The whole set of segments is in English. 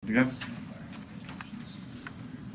Yes.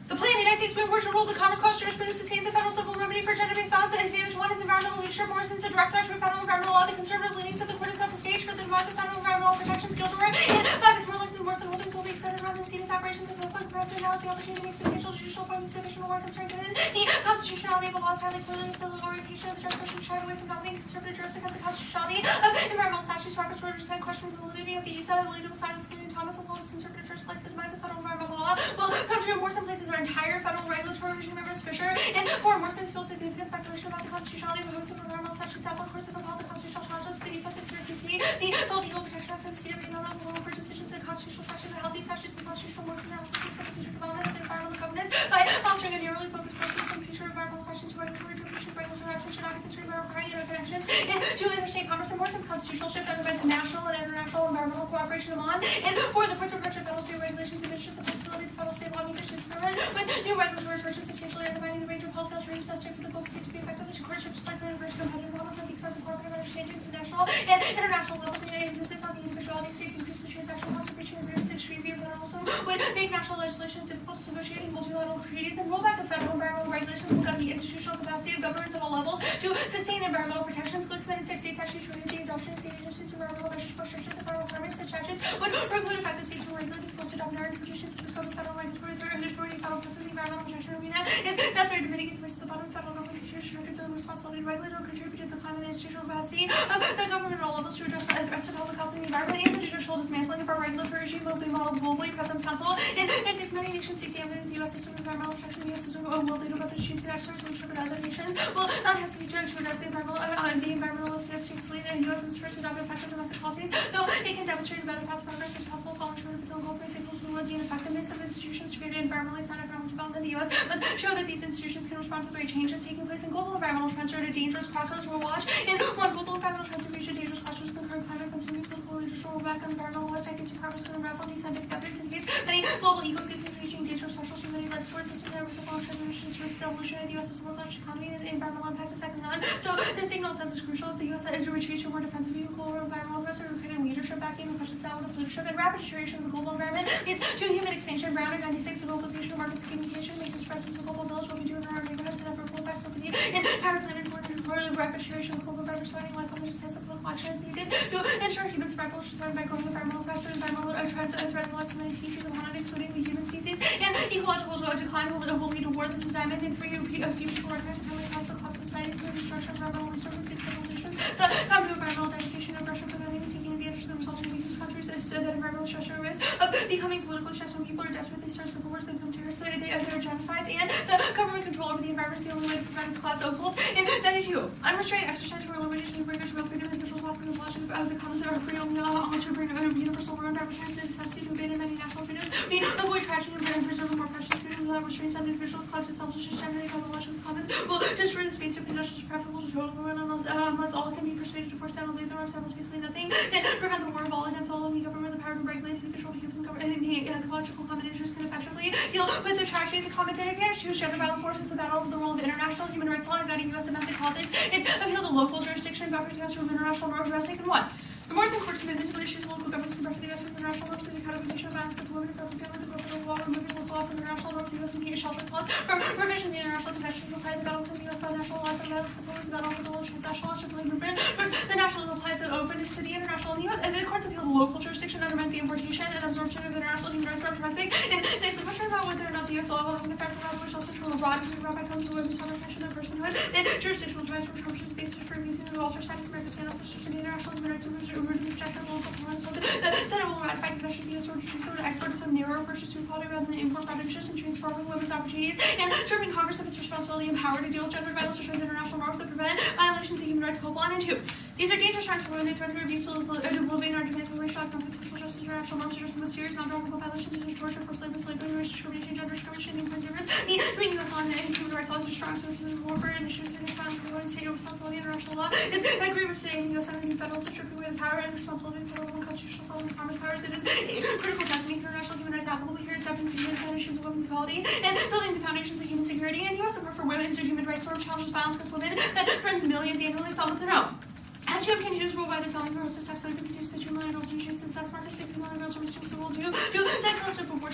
The plan, the United States Supreme Court to rule the Commerce Clause jurisprudence sustains a federal civil remedy for gender-based violence. Advantage one is environmental leadership. Morrison's a direct threat to federal environmental law. The conservative leanings of the court is set the stage for the demise of federal environmental protections guild order. And five, it's more likely the Morrison holdings will be extended around the serious operations of the president now has the opportunity to make substantial judicial appointments sufficient or concerned to the constitutionality of the laws highly clearly the orientation of the judge question shied away from dominating conservative jurists against the constitutionality of environmental statutes. Roberts were to questioning the validity of the ESA, the legal side of Skinny Thomas, and Lawrence conservative jurists like the demise of federal environmental law will come true in more some places. Our entire federal regulatory regime members Fisher and for more things feel significant speculation about the constitutionality of a host of environmental statutes. Appellate courts have upheld the constitutional challenges to the ESA, the CRCC, the Federal Equal Protection Act, and the state of Maine, not only for decisions in constitutional statutes, but held these statutes in constitutional Morrison analysis and set the future development of the environmental governance by fostering a narrowly focused process on future environmental statutes. Regulatory interpretation, regulatory action should not be constrained by requiring interconnections into interstate commerce. And Morrison's constitutional shift undermines national and international environmental cooperation among and for the courts of approach of federal state regulations diminishes the flexibility of the federal state law making to experiment with new regulatory approaches substantially undermining the range of policy alternatives necessary for the global state to be effective. The courts should just likely diverge competitive models at the expense of cooperative understandings at national and international levels. And the emphasis on the individuality of states increase the transactional cost of reaching agreements in extreme view, but also would make national legislation difficult to negotiate in multilateral treaties. And rollback of federal environmental regulations will gut the institutional capacity of governments at all levels to sustain environmental protections. Glicksman and 6 states actually treated the adoption of state agencies to environmental measures more strict than the federal requirements. Such statutes would preclude effective states from regulating the most adopted interpretations of the scope of federal regulatory authority. Federal the environmental protection arena is necessary to mitigate the risk of the bottom federal government should consider the responsibility to regulate or contribute to the climate and institutional capacity of the government at all levels to address threats to public health and the environment. And the judicial dismantling of our regulatory regime will be modeled globally. President's Council in United States, many nations seek to implement the U.S. system of environmental protection. The U.S. system will lead about the chiefs and experts which interpret other nations will not hesitate to address the environmentalist U.S. takes lead and U.S. must first adopt effective domestic policies, though it can demonstrate a better path of progress as possible following short of its own goals may signal toward the ineffectiveness of institutions created environmentally sound economic development. The U.S. must show that these institutions can respond to the great changes taking place in global environmental trends. Are at a dangerous crossroads. We'll watch in one global environmental trends reach a dangerous crossroads with the current climate, continuing political leadership, roll back on environmental west ideas and progress to unravel these scientific evidence indicates many global ecosystems reaching dangerous thresholds for many life sports systems that result from transitions towards the evolution of the U.S. as well as economy and the environmental impact is second to none. So this signal sense is crucial if the U.S. retreats to a more defensive view of global environmental risks or creating leadership backing and questions that of leadership and rapid deterioration of the global environment leads to human extinction. Brown in 96, the globalization of markets and communication, making this presence of global village what we do in our neighborhoods and ever full effects of the entire planet for the rapid deterioration of the global environment surrounding life, which has a political action needed to ensure human survival, which is surrounded by growing environmental threats and environmental trends and threat to many species of planet, including the human species, and ecological decline will lead to war. This is diamond and three a few people recognize the really cost of societies through destruction of environmental resources, civilizations. So come to environmental dedication and aggression for the enemy seeking advantage of the resulting weakest countries is that environmental destruction risk of becoming politically stressed when people are desperate. They start civil wars, they become terrorists, they are genocides, and the government control over the environment is the only way to prevent its collapse. Folds in 92. Unrestrained exercise for limitation of rigorous real freedom, individuals often abolishing of the commons of freedom to bring a universal world represents the necessity to abandon many national freedoms. We avoid tragedy and preserve the more precious freedom without restraints on individuals, collective selfishness, generally by the law of the commons will destroy the space of conditions preferable to total ruin unless all can be persuaded to force down and leave their arms simultaneously nothing can prevent the war of all against all of the government, the power to regulate individual human government, the ecological common interest can effectively deal with the tragedy of the commons and advantage to gender violence forces the battle of the role of international human rights law guiding U.S. domestic politics. It's appeal to local jurisdiction, government U.S. from international norms, rest taken one. The Morrison Court commitment to the issues of local governments can prefer the U.S. from international norms, the categorization of violence against women, the family, the government of law, removing local law from international norms, the U.S. immediate shelter laws, from provision of the international convention to apply the battle within the U.S. by national laws and violence against women, the battle with the whole transnational law should be movement. First, the national applies it openness to the international and the U.S. And the courts appeal to local jurisdiction undermines the importation and absorption of international human rights from domestic. And say so much about whether or not the U.S. law will have an effect on which also from abroad can be brought back home to women's protection of personhood and jurisdictional rights for churches based for abusing the alter status American stand up for the international human rights protection of local commands. So the Senate will ratify the convention the U.S. order to do so to export some narrower purchase to equality rather than import private interests and transforming women's opportunities and serving Congress of its responsibility and power to deal with gender violence to international norms that prevent violations of human rights. Code 1 and 2. These are dangerous times for women. They threaten to abuse to oblivion our demands for racial, economic, social justice, international norms, address the most serious non-governmental violations such as torture, forced labor, slavery, racial discrimination, gender discrimination, income difference. The between U.S. law and human rights laws are strong sources of warfare and issues against violence for women, state responsibility, international law. It's an agreement today in the U.S. under new federal stripping away the power and responsibility for federal and constitutional law and common powers. It is a critical test to make international human rights applicable here, acceptance of human foundations of women's equality, and building the foundations of human security. And U.S. support for women's or human rights form challenges violence against women that threatens millions annually found within home. As GM continues to rule by the selling for sex, sex, continues to 2 million girls in the sex market, 60 million girls are restricted to sex selective abortion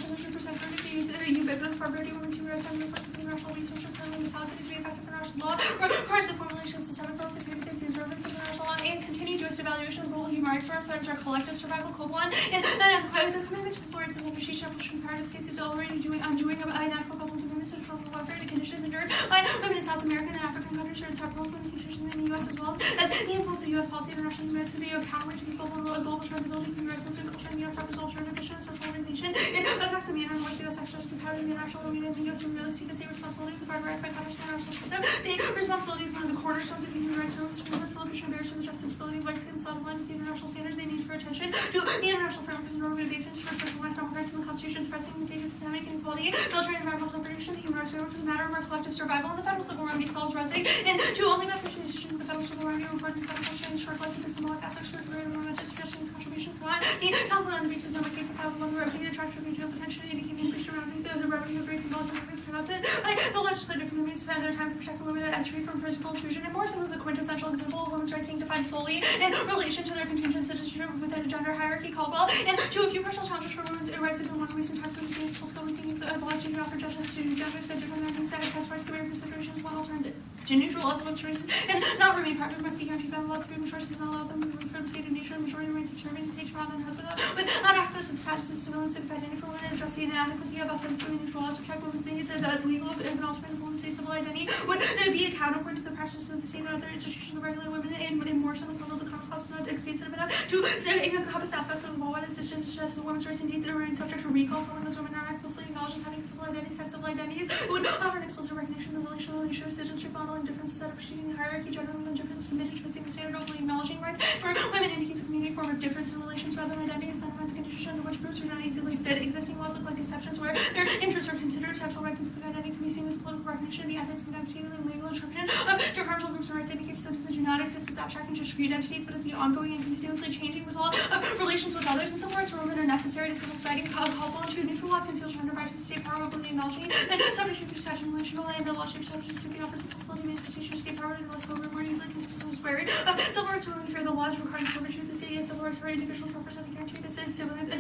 ubiquitous barbarity, women's human rights, and reflected the international research and currently misaligned to be effective international law, requires the formulation of systemic rules to protect the observance of international law, and continuous evaluation of global human rights norms that ensure collective survival, global one, and the commitment to support and appreciation of the United States is already undoing of inadequate global commitments to social welfare, the conditions endured by women in South American and African countries are inseparable from the conditions in the U.S. as well as the influence of U.S. policy and international human rights to be counter to the global transability of human rights movement culture and U.S. offers alternative vision and social organization. It affects the manner in which U.S. exercises the power of the international community and the U.S. really speak as a responsibility to guard rights by Congress and the international system. The responsibility is one of the cornerstones of the human rights movement. Human prohibition barriers to the justice, ability of rights against the line with the international standards. They need to pay attention to the international framework and organizations for social and economic rights and the Constitution expressing the face of systemic inequality, military and environmental degradation, the human rights framework is a matter of our collective survival, and the federal civil remedy solves resting. And to only by pushing decisions of the federal civil remedy report and federal constitution short life of the symbolic aspects for the momentous Christian's contribution to the council on the basis of the case of how one revenue attraction regional potential indicating increased surrounding the revenue of great symbolic and pronounce it. The legislative communities spend their time to protect the women as free from physical intrusion, and Morrison was a quintessential example of women's rights being defined solely in relation to their contingent citizenship within a gender hierarchy. Caldwell, and to a few personal challenges for women's rights have been one of recent times of the political scope looking at the laws to offer judges to genders that different than sex rights to considerations one alternative to neutral laws of choices and not remain private must be guaranteed by the law to freedom of choices and allow them to move from state of nature and majority remains subservient to state father and husband without access to the status of civilian civic identity for women and address the inadequacy of ostensibly neutral laws to protect women's needs and that legal and alternate women's civil identity would be accountable to the practices of the state or other institutions of regular women and within more so the Congress clause was not expansive enough to encompass aspects of the law where the decision suggests that women's rights indeed remain subject to recall so long as women are explicitly acknowledged as having civil identities, sex civil identities, it would offer an explicit recognition of the relational nature of citizenship model and difference instead of pursuing the hierarchy, gender and difference submitted to a single standard, openly acknowledging rights for women indicates a community form of difference in relations rather than identities, sentiments, and conditions under which groups are not easily fit. Existing laws look like exceptions where their interests are considered. Sexual rights and civic identity can be seen as political recognition of the ethics and activity and legal interpretation of differential groups and rights indicates citizens do not exist as abstract and discrete entities, but as the ongoing and continuously changing result of relations with others. And civil rights for women are necessary to civil society, called to neutral laws conceal gender rights to state power, openly acknowledging that subject to statute relational and the law shape subject to be offers the possibility of manifestation of state power and less over more easily consistent with swearing. Civil rights for women fear the laws requiring servitude. The city civil rights for individuals represent a guarantee that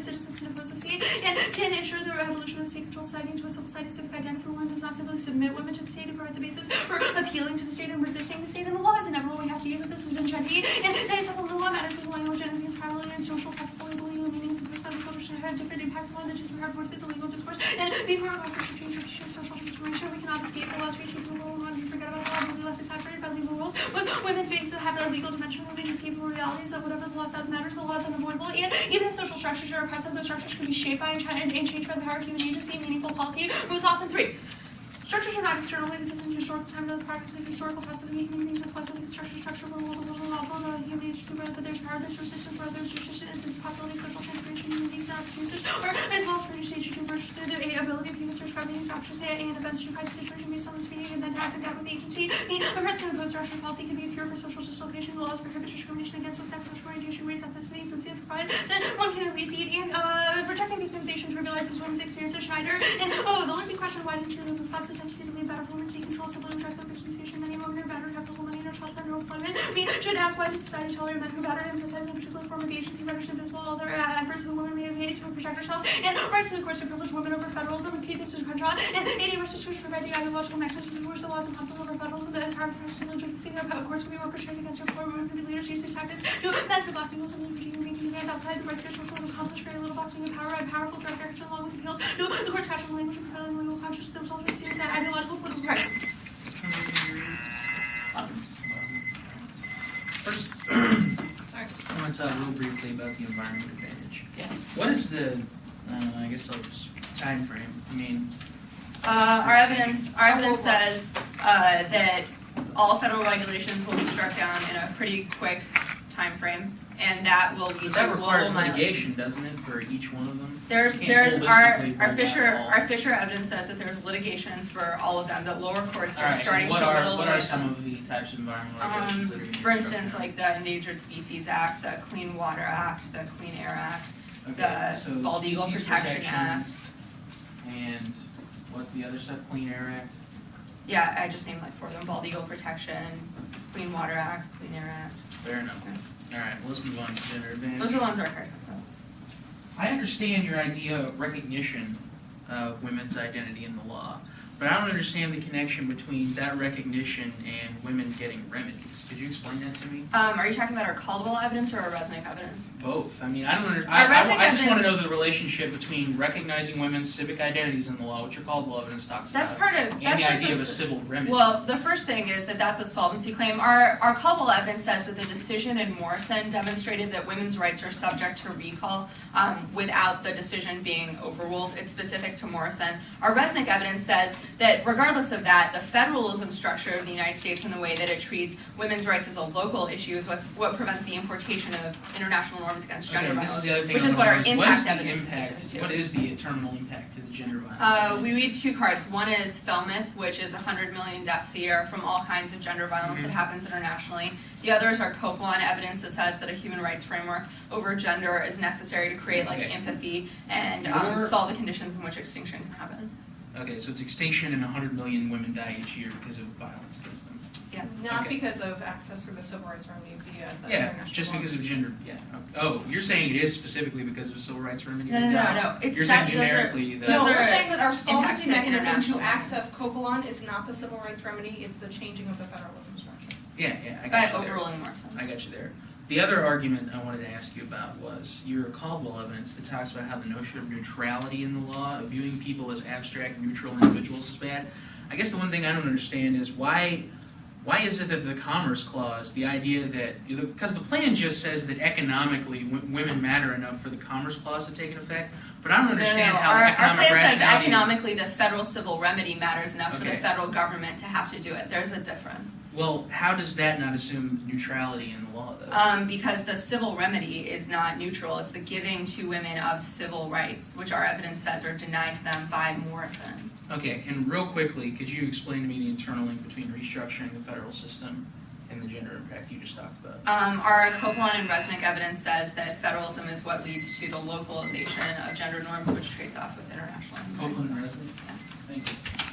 citizens can oppose the state and can ensure the evolution of state controlled society into a civil society. Civic identity for women does not simply submit women to the state. It provides a basis for appealing to the state and resisting the state. And the law is inevitable. We have to use it. This has been Genty. And today's supplemental law matters legal language and means parallel and social process legal meanings and by legal should have different impacts on the disparate forces of legal discourse and be part of our social transformation. We cannot escape the laws we should rule on. We forget about the law. We left is saturated by legal rules. With women face to have a legal dimension, we escape the realities that whatever the law says matters. The law is unavoidable. And even if social structures are oppressive, those structures can be shaped by and changed by the power of human agency and meaningful policy. Rules often 3. Structures are not external. This is in historical time of the practice of historical precedent. Human beings are collectively constructed structure for the world and all the human agency, whether there's power, there's resistance, whether there's resistance, is the possibility of social transformation, human beings and opportunities, or as well as for each stage to converge through the ability of humans to describe the structures and events to find the situation based on this meaning and then to act with the agency. The approach can impose structural policy can be a cure for social dislocation, laws prohibit discrimination against with sex, sexual orientation, race, ethnicity, food stamp provided. Then one can at least eat and rejecting victimization trivializes women's experience as Schneider. And the only question why didn't you live with Fox tendency to leave better women take control, simply reject the victimization. Many women are battered, have full money, no child, no employment. We should ask why does society tolerate men who batter and emphasize a particular form of agency better suited as well all their efforts the woman may have made to protect herself and rights of course to privilege women over federalism and keep this to control and 80 versus to provide the ideological mechanisms to enforce the laws and conflict over federalism the entire professional legitimacy of course we work restrained against our poor women who leaders use these tactics to that for black people simply for human beings guys outside the rights of social will accomplish very little boxing of power and powerful direct action along with appeals to the court's casual language and prevailing legal conscious themselves with serious ideological political crisis. First, Sorry. I want to talk real briefly about the environment advantage. Yeah. What is the, I guess I'll just time frame? I mean, our evidence says that all federal regulations will be struck down in a pretty quick time frame, and that will lead to that requires global litigation, doesn't it, for each one of them? There's Holistically our rule Fisher that all. our Fisher evidence says that there's litigation for all of them. That lower courts are All right, starting and what to are whittle what away are some them. of the types of environmental regulations that are being For struck instance, down? like the Endangered Species Act, the Clean Water Act, the Clean Air Act, Okay, the so Bald Eagle Species Protection Act. And what the other stuff? Clean Air Act. Yeah, I just named like 4 of them: Bald Eagle Protection, Clean Water Act, Clean Air Act. Fair enough. All right, let's move on to gender advantage. Those are the ones that are correct. So. I understand your idea of recognition women's identity in the law. But I don't understand the connection between that recognition and women getting remedies. Could you explain that to me? Are you talking about our Caldwell evidence or our Resnick evidence? Both. I mean, I don't understand. Our Resnick I just want to evidence- know the relationship between recognizing women's civic identities in the law, which your Caldwell evidence talks That's about, part of, and that's the just idea of a s- civil remedy. Well, the first thing is that that's a solvency claim. Our Caldwell evidence says that the decision in Morrison demonstrated that women's rights are subject to recall without the decision being overruled. It's specific to Morrison. Our Resnick evidence says that regardless of that, the federalism structure of the United States and the way that it treats women's rights as a local issue is what prevents the importation of international norms against gender Okay, this is violence, the other thing which I is what wanna our know is impact the evidence is impact- specific to. What is the terminal impact to the gender violence? We read two cards. One is Felmeth, which is 100 million deaths a year from all kinds of gender violence that happens internationally. The other is our Copeland evidence that says that a human rights framework over gender is necessary to create Okay. empathy and Your- solve the conditions in which extinction can happen. Okay, so it's extinction and 100 million women die each year because of violence against them. Not Okay. because of access through the civil rights remedy via the Yeah, international just because laws. of gender, yeah. Oh, you're saying it is specifically because of civil rights remedy? No. It's You're saying that- those are- generically that. No, those we're are saying that our impacts solvency to mechanism international to law. access Copeland is not the civil rights remedy, it's the changing of the federalism structure. Yeah, I By got you there. overruling Morrison. I got you there. The other argument I wanted to ask you about was your Caldwell evidence that talks about how the notion of neutrality in the law, of viewing people as abstract, neutral individuals is bad. I guess the one thing I don't understand is why is it that the Commerce Clause, the idea that, because the plan just says that economically women matter enough for the Commerce Clause to take an effect, but I don't understand how Our economic plan says rationality. economically the federal civil remedy matters enough for the Okay. federal government to have to do it. There's a difference. Well, how does that not assume neutrality in the law, though? Because the civil remedy is not neutral. It's the giving to women of civil rights, which our evidence says are denied to them by Morrison. Okay, and real quickly, could you explain to me the internal link between restructuring the federal system and the gender impact you just talked about? Our Copeland and Resnick evidence says that federalism is what leads to the localization of gender norms, which trades off with international human rights. Copeland and Resnick? Thank you.